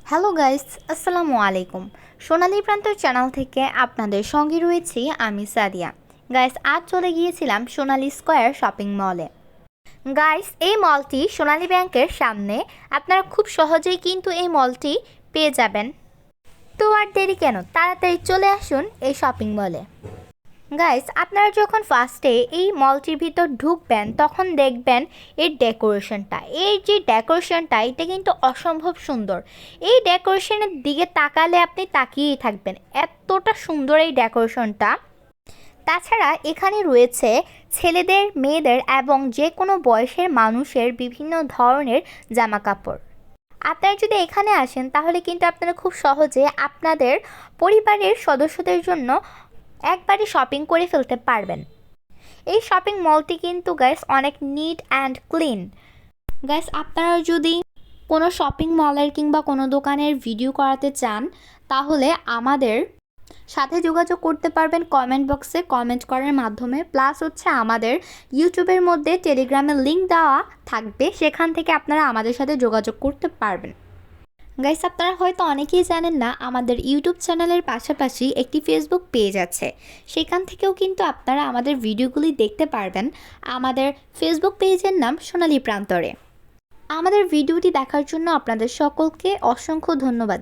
Hello guys, আসসালামু আলাইকুম। সোনালী প্রান্তর চ্যানেল থেকে আপনাদের সঙ্গে রয়েছি আমি সাদিয়া। গাইস, আজ চলে গিয়েছিলাম সোনালী স্কয়ার শপিং মলে। গাইস, এই মলটি সোনালী ব্যাংকের সামনে। আপনারা খুব সহজেই কিন্তু এই মলটি পেয়ে যাবেন। তো আর দেরি কেন, তাড়াতাড়ি চলে আসুন এই শপিং মলে। গাইস, আপনারা যখন ফার্স্টে এই মলটির ভিতর ঢুকবেন তখন দেখবেন এর ডেকোরেশনটা। এই যে ডেকোরেশনটা, এটা কিন্তু অসম্ভব সুন্দর। এই ডেকোরেশনের দিকে তাকালে আপনি তাকিয়েই থাকবেন, এতটা সুন্দর এই ডেকোরেশনটা। তাছাড়া এখানে রয়েছে ছেলেদের, মেয়েদের এবং যে কোনো বয়সের মানুষের বিভিন্ন ধরনের জামা কাপড়। আপনারা যদি এখানে আসেন তাহলে কিন্তু আপনারা খুব সহজে আপনাদের পরিবারের সদস্যদের জন্য একবারে শপিং করে ফেলতে পারবেন। এই শপিং মলটি কিন্তু গাইস অনেক নিট অ্যান্ড ক্লিন। গাইস, আপনারা যদি কোনো শপিং মলের কিংবা কোনো দোকানের ভিডিও করাতে চান তাহলে আমাদের সাথে যোগাযোগ করতে পারবেন কমেন্ট বক্সে কমেন্ট করার মাধ্যমে। প্লাস হচ্ছে আমাদের ইউটিউবের মধ্যে টেলিগ্রামের লিঙ্ক দেওয়া থাকবে, সেখান থেকে আপনারা আমাদের সাথে যোগাযোগ করতে পারবেন। গাইস, আপনারা হয়তো অনেকেই জানেন না, আমাদের ইউটিউব চ্যানেলের পাশাপাশি একটি ফেসবুক পেজ আছে। সেখান থেকেও কিন্তু আপনারা আমাদের ভিডিওগুলি দেখতে পারবেন। আমাদের ফেসবুক পেজের নাম সোনালী প্রান্তরে। আমাদের ভিডিওটি দেখার জন্য আপনাদের সকলকে অসংখ্য ধন্যবাদ।